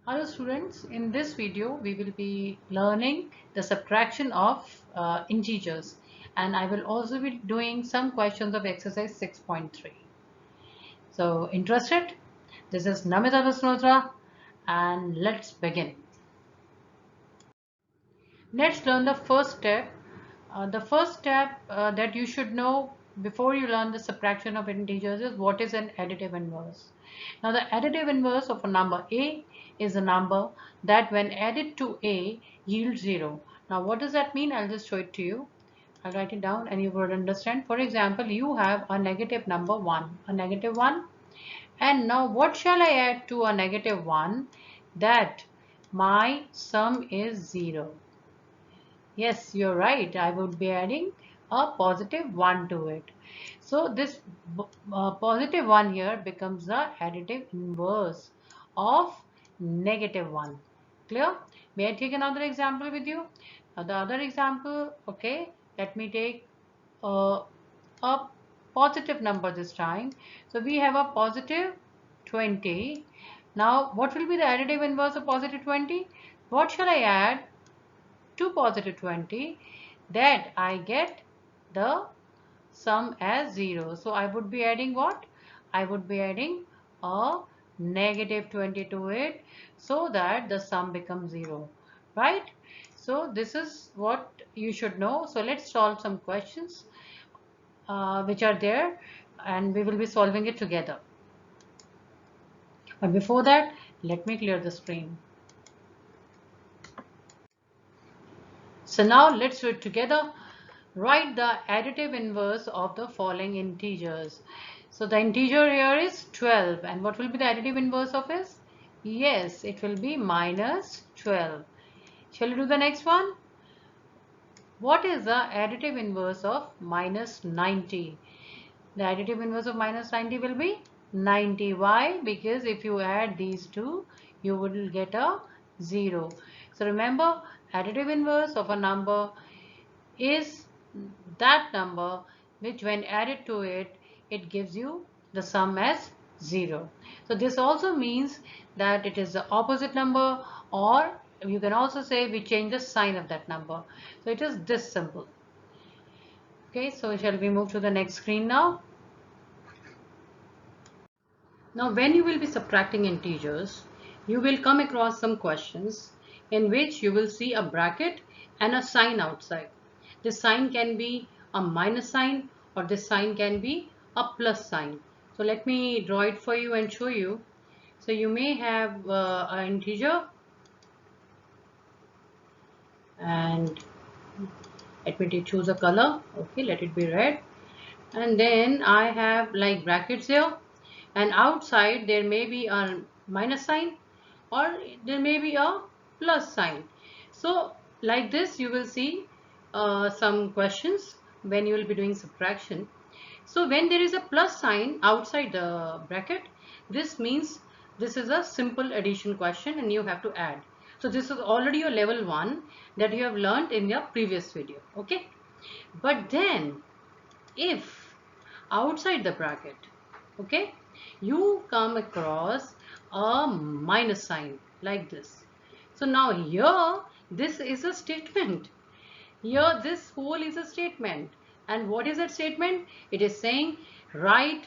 Hello students, in this video we will be learning the subtraction of integers, and I will also be doing some questions of exercise 6.3. So interested? This is Namita Vasnotra and let's begin. Let's learn the first step. The first step that you should know before you learn the subtraction of integers is what is an additive inverse. Now the additive inverse of a number a is a number that when added to a yields 0. Now what does that mean? I'll just show it to you. I'll write it down and you will understand. For example, you have a negative number 1, a negative 1, and now what shall I add to a negative 1? That my sum is 0. Yes, you're right. I would be adding a positive 1 to it. So this positive 1 here becomes the additive inverse of negative 1. Clear? May I take another example with you? The other example, okay, let me take a positive number this time. So we have a positive 20. Now what will be the additive inverse of positive 20? What shall I add to positive 20 that I get the sum as 0. So I would be adding what? I would be adding a negative 20 to it so that the sum becomes 0. Right? So this is what you should know. So let's solve some questions which are there and we will be solving it together. But before that, let me clear the screen. So now let's do it together. Write the additive inverse of the following integers. So the integer here is 12, and what will be the additive inverse of this? Yes, it will be minus 12. Shall we do the next one? What is the additive inverse of minus 90? The additive inverse of minus 90 will be 90. Why? Because if you add these two, you will get a 0. So remember, additive inverse of a number is that number which when added to it, it gives you the sum as 0. So this also means that it is the opposite number, or you can also say we change the sign of that number. So it is this simple. Okay, so shall we move to the next screen now? Now when you will be subtracting integers, you will come across some questions in which you will see a bracket and a sign outside. This sign can be a minus sign or this sign can be a plus sign. So let me draw it for you and show you. So you may have an integer and let me choose a color. Okay, let it be red. And then I have like brackets here, and outside there may be a minus sign or there may be a plus sign. So like this you will see some questions when you will be doing subtraction. So when there is a plus sign outside the bracket, this means this is a simple addition question and you have to add. So this is already your level 1 that you have learned in your previous video. Okay, but then if outside the bracket, okay, you come across a minus sign like this. So now here this is a statement. Here this whole is a statement. And what is that statement? It is saying write,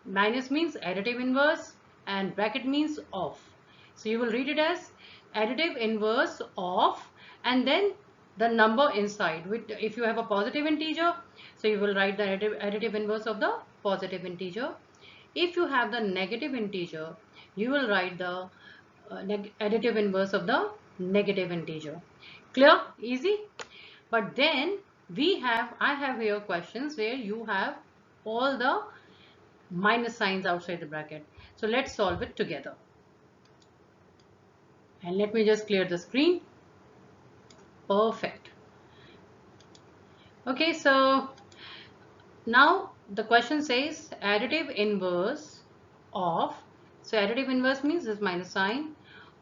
minus means additive inverse and bracket means of. So you will read it as additive inverse of and then the number inside. If you have a positive integer, so you will write the additive inverse of the positive integer. If you have the negative integer, you will write the additive inverse of the negative integer. Clear? Easy? But then I have here questions where you have all the minus signs outside the bracket. So let's solve it together. And let me just clear the screen. Perfect. Okay, so now the question says additive inverse of, so additive inverse means this minus sign,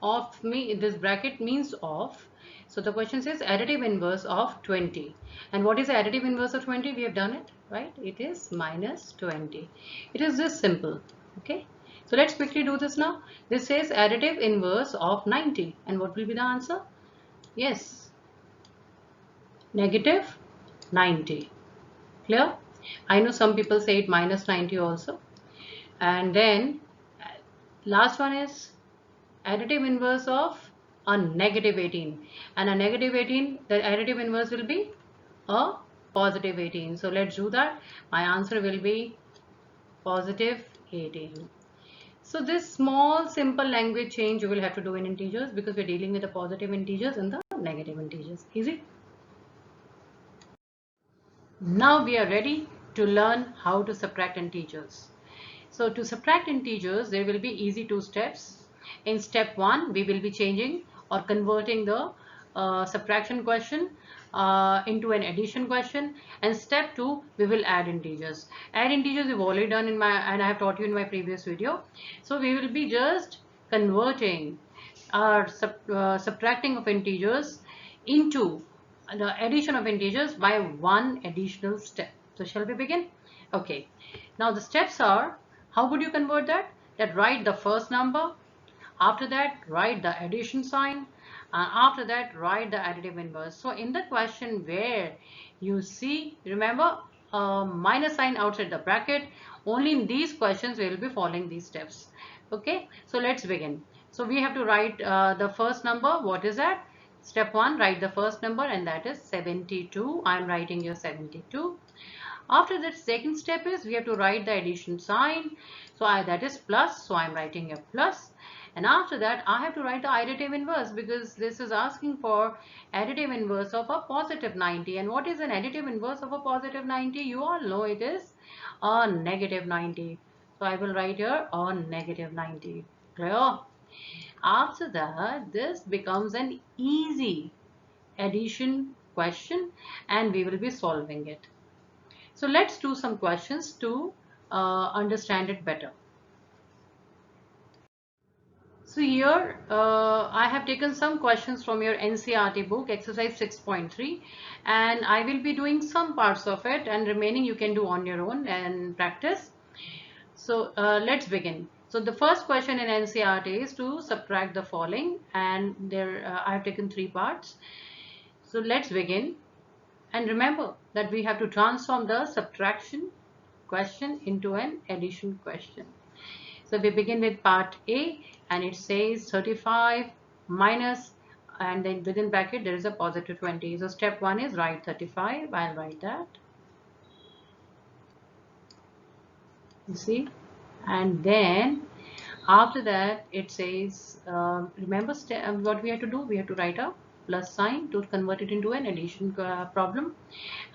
of this bracket means of. So the question says additive inverse of 20. And what is the additive inverse of 20? We have done it, right? It is minus 20. It is this simple. Okay. So let's quickly do this now. This says additive inverse of 90. And what will be the answer? Yes, negative 90. Clear? I know some people say it minus 90 also. And then last one is additive inverse of a negative 18. And a negative 18, the additive inverse will be a positive 18. So let's do that. My answer will be positive 18. So this small simple language change you will have to do in integers because we're dealing with the positive integers and the negative integers. Easy? Now we are ready to learn how to subtract integers. So to subtract integers, there will be easy two steps. In step 1, we will be changing or converting the subtraction question into an addition question, and step 2, we will add integers. Add integers we've already done in my, and I have taught you in my previous video. So we will be just converting or subtracting of integers into the addition of integers by one additional step. So shall we begin? Okay. Now the steps are, how would you convert that? That write the first number, after that write the addition sign, and after that write the additive inverse. So in the question where you see, remember, minus sign outside the bracket, only in these questions we will be following these steps. Okay, so let's begin. So we have to write the first number. What is that? Step 1, write the first number, and that is 72. I am writing here 72. After that, second step is we have to write the addition sign. So that is plus. So I am writing a plus. And after that, I have to write the additive inverse because this is asking for additive inverse of a positive 90. And what is an additive inverse of a positive 90? You all know it is a negative 90. So I will write here a negative 90. Clear? After that, this becomes an easy addition question and we will be solving it. So let's do some questions to understand it better. So here I have taken some questions from your NCERT book, exercise 6.3, and I will be doing some parts of it and remaining you can do on your own and practice. So let's begin. So the first question in NCERT is to subtract the following, and there I have taken three parts. So let's begin. And remember that we have to transform the subtraction question into an addition question. So we begin with part A and it says 35 minus, and then within bracket there is a positive 20. So step 1 is write 35. I'll write that. You see, and then after that it says remember what we have to do. We have to write a plus sign to convert it into an addition problem,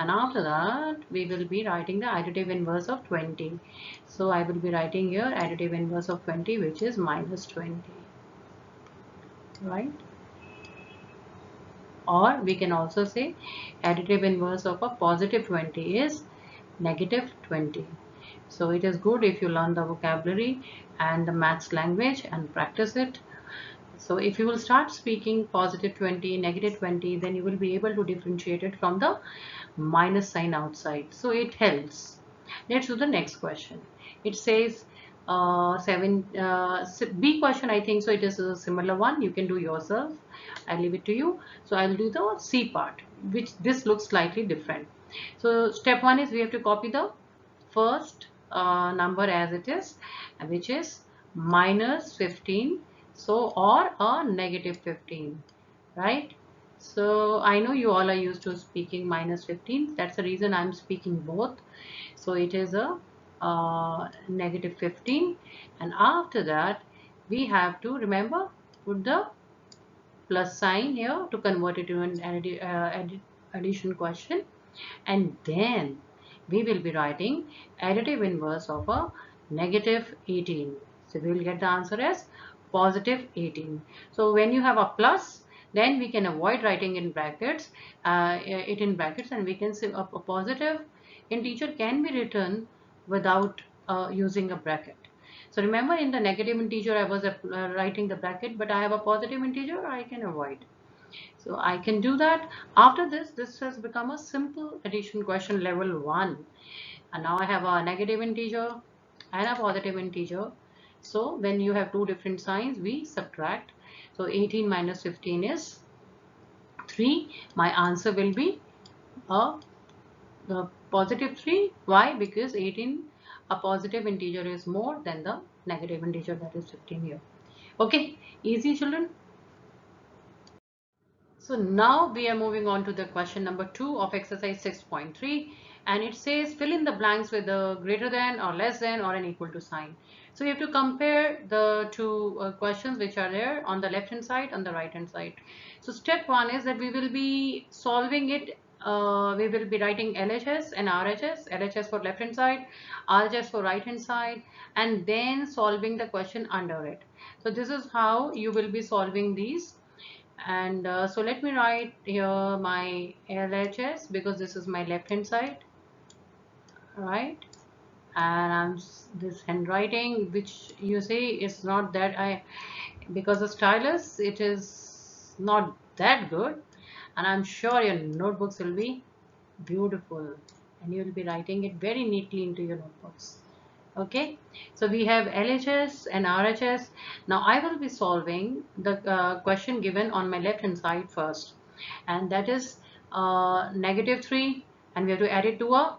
and after that we will be writing the additive inverse of 20. So I will be writing here additive inverse of 20, which is minus 20, right? Or we can also say additive inverse of a positive 20 is negative 20. So it is good if you learn the vocabulary and the maths language and practice it. So if you will start speaking positive 20, negative 20, then you will be able to differentiate it from the minus sign outside. So it helps. Let's do the next question. It says B question, I think so. It is a similar one. You can do yourself. I'll leave it to you. So I'll do the C part, which this looks slightly different. So step 1 is we have to copy the first number as it is, which is minus 15. So or a negative 15, right? So I know you all are used to speaking minus 15. That's the reason I'm speaking both. So it is a negative 15, and after that we have to remember put the plus sign here to convert it to an addition question, and then we will be writing additive inverse of a negative 18. So we will get the answer as positive 18. So when you have a plus, then we can avoid writing in brackets, it in brackets, and we can say a positive integer can be written without using a bracket. So remember, in the negative integer I was writing the bracket, but I have a positive integer, I can avoid. So I can do that. After this has become a simple addition question level 1. And now I have a negative integer and a positive integer. So when you have two different signs, we subtract. So 18 minus 15 is 3. My answer will be a, positive 3. Why? Because 18, a positive integer, is more than the negative integer, that is 15 here. Okay, easy children. So now we are moving on to the question number 2 of exercise 6.3, and it says fill in the blanks with a greater than or less than or an equal to sign. So you have to compare the two questions which are there on the left hand side and the right hand side. So step 1 is that we will be solving it. We will be writing LHS and RHS, LHS for left hand side, RHS for right hand side, and then solving the question under it. So this is how you will be solving these. And so let me write here my LHS, because this is my left hand side, right? And this handwriting which you see is not that, because the stylus, it is not that good, and I'm sure your notebooks will be beautiful and you will be writing it very neatly into your notebooks. Okay, so we have LHS and RHS. Now I will be solving the question given on my left hand side first, and that is -3, and we have to add it to a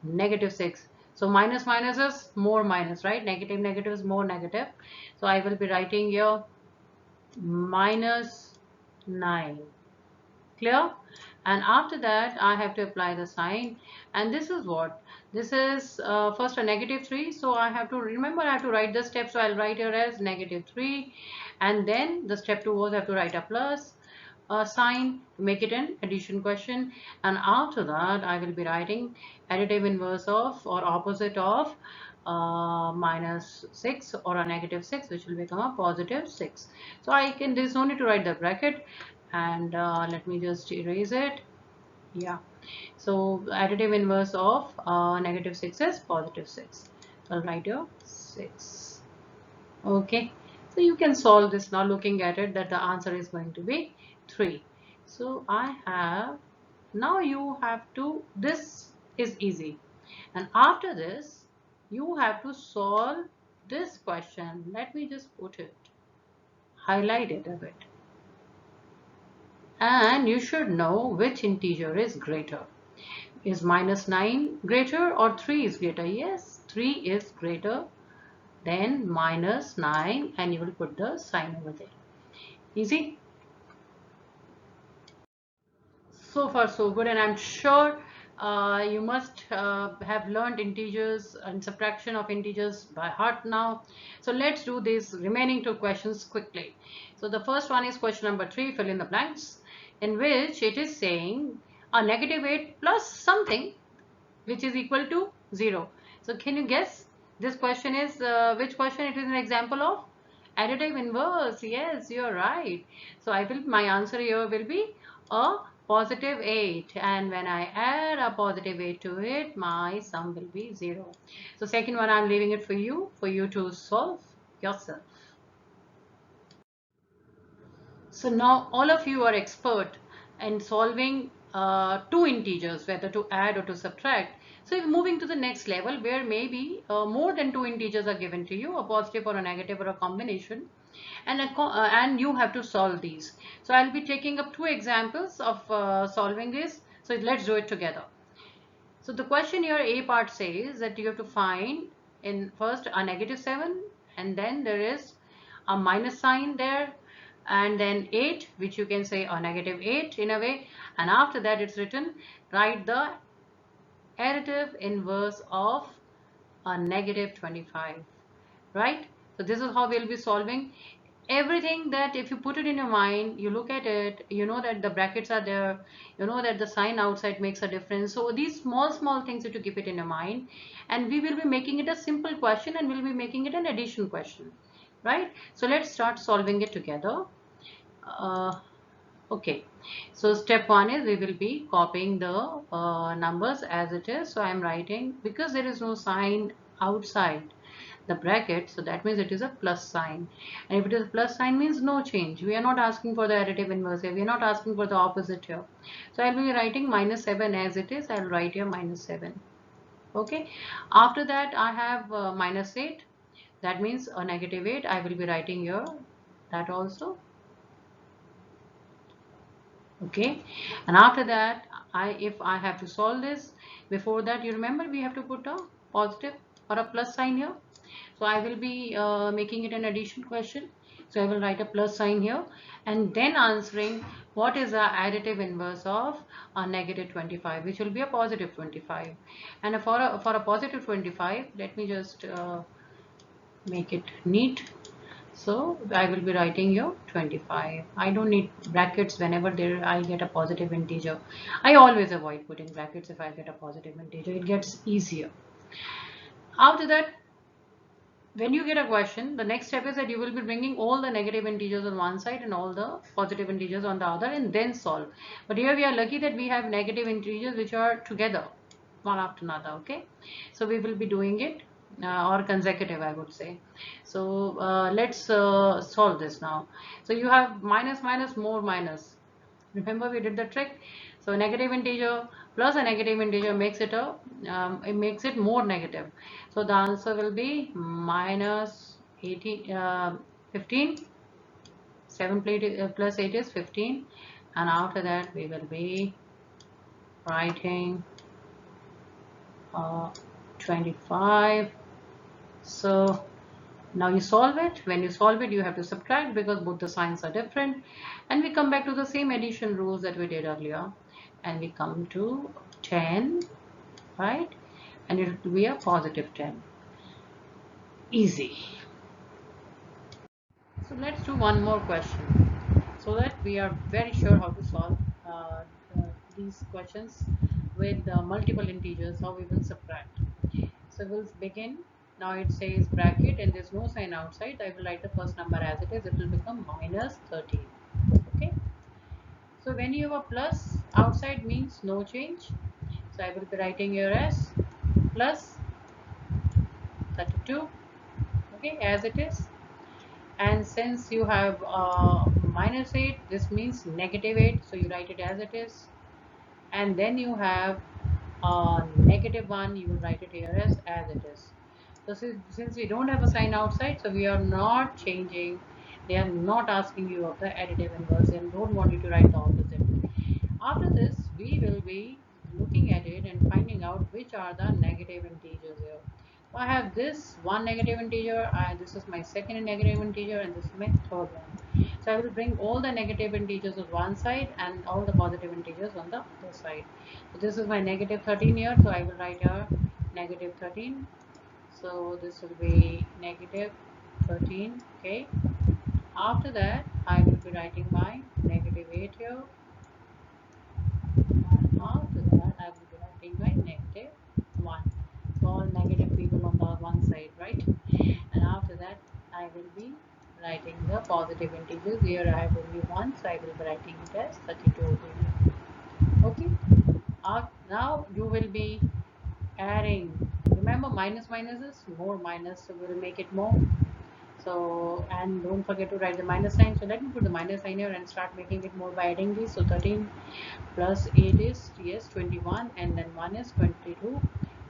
-6. So minus minus is more minus, right? Negative negative is more negative. So I will be writing here -9. Clear? And after that I have to apply the sign, and this is what this is. First a -3, so I have to remember, I have to write the step. So I'll write here as -3, and then the step 2 was I have to write a plus sign to make it an addition question, and after that I will be writing additive inverse of or opposite of -6 or a -6, which will become a +6. So I can, there's no need to write the bracket, and let me just erase it. Yeah, so additive inverse of -6 is +6. So I'll write here 6. Okay, so you can solve this now looking at it, that the answer is going to be 3. So I have, now you have to, this is easy, and after this you have to solve this question. Let me just put it, highlight it a bit, and you should know which integer is greater. Is -9 greater or 3 is greater? Yes, 3 is greater than -9, and you will put the sign over there. Easy. So far so good, and I'm sure you must have learned integers and subtraction of integers by heart now. So let's do these remaining two questions quickly. So the first one is question number 3, fill in the blanks, in which it is saying a -8 plus something which is equal to 0. So can you guess this question is which question it is an example of? Additive inverse. Yes, you're right. So my answer here will be a +8, and when I add a +8 to it, my sum will be 0. So second one, I'm leaving it for you to solve yourself. So now all of you are expert in solving two integers, whether to add or to subtract. So if moving to the next level, where maybe more than two integers are given to you, a positive or a negative or a combination, and you have to solve these. So I'll be taking up two examples of solving this. So let's do it together. So the question here, A part, says that you have to find in first a -7, and then there is a minus sign there, and then 8, which you can say a -8 in a way, and after that it's written, write the additive inverse of a -25, right? So this is how we'll be solving everything. That if you put it in your mind, you look at it, you know that the brackets are there, you know that the sign outside makes a difference. So these small things you have to keep it in your mind, and we will be making it a simple question, and we'll be making it an addition question, right? So let's start solving it together. Okay, so step 1 is we will be copying the numbers as it is. So I am writing, because there is no sign outside the bracket, so that means it is a plus sign, and if it is a plus sign means no change. We are not asking for the additive inverse here, we are not asking for the opposite here. So I'll be writing -7 as it is. I'll write here -7. Okay, after that I have -8, That means a negative 8. I will be writing here that also. Okay, and after that, if I have to solve this, before that, you remember we have to put a positive or a plus sign here. So I will be making it an addition question. So I will write a plus sign here and then answering what is the additive inverse of a negative 25, which will be a positive 25. And for a positive 25, let me just make it neat. So I will be writing here 25. I don't need brackets whenever there I get a positive integer. I always avoid putting brackets if I get a positive integer. It gets easier. After that, when you get a question, the next step is that you will be bringing all the negative integers on one side and all the positive integers on the other and then solve. But here we are lucky that we have negative integers which are together, one after another. Okay, so we will be doing it or consecutive, I would say. So let's solve this now. So you have minus minus more minus. Remember we did the trick. So a negative integer plus a negative integer makes it it makes it more negative. So the answer will be minus 18, 15. 7 plus 8 is 15, and after that we will be writing 25. So now you solve it. When you solve it, you have to subtract because both the signs are different. And we come back to the same addition rules that we did earlier. And we come to 10, right? And it will be a positive 10. Easy. So let's do one more question so that we are very sure how to solve uh, these questions with multiple integers, how we will subtract. So we'll begin. Now it says bracket and there's no sign outside. I will write the first number as it is. It will become minus 13. Okay. So when you have a plus outside means no change. So I will be writing here as plus 32. Okay, as it is. And since you have minus 8, this means negative 8. So you write it as it is. And then you have negative 1, you will write it here as it is. So since we don't have a sign outside, so we are not changing. They are not asking you of the additive inverse and don't want you to write the opposite. After this, we will be looking at it and finding out which are the negative integers here. So I have this one negative integer, this is my second negative integer, and this is my third one. So I will bring all the negative integers on one side and all the positive integers on the other side. So this is my negative 13 here, so I will write here negative 13. So this will be negative 13. Okay. After that, I will be writing my negative 8 here. And after that, I will be writing my negative 1. So all negative people on the one side, right? And after that, I will be writing the positive integers. Here I have only 1, so I will be writing it as 32 over here. Okay. Now you will be adding. Remember, minus minus is more minus, so we will make it more. So, and don't forget to write the minus sign. So let me put the minus sign here and start making it more by adding these. So 13 plus 8 is, yes, 21, and then 1 is 22.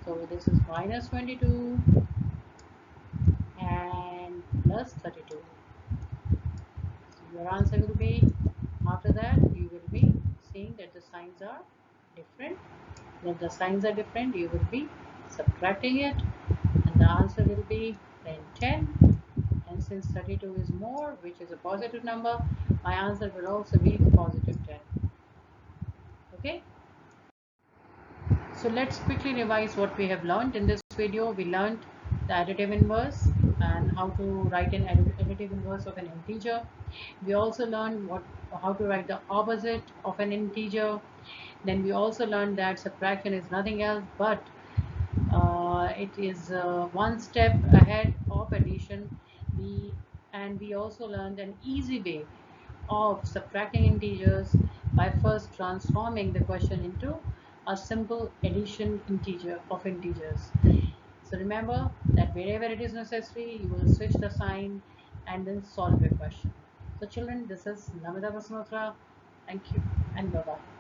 So this is minus 22 and plus 32. So your answer will be, after that you will be seeing that the signs are different. When the signs are different, you will be subtracting it, and the answer will be then 10. And since 32 is more, which is a positive number, my answer will also be positive 10. Okay. So let's quickly revise what we have learned. In this video, we learned the additive inverse and how to write an additive inverse of an integer. We also learned how to write the opposite of an integer. Then we also learned that subtraction is nothing else but it is one step ahead of addition. We also learned an easy way of subtracting integers by first transforming the question into a simple addition integer of integers. So remember that wherever it is necessary, you will switch the sign and then solve the question. So children, this is Namita Basmatra. Thank you and bye-bye.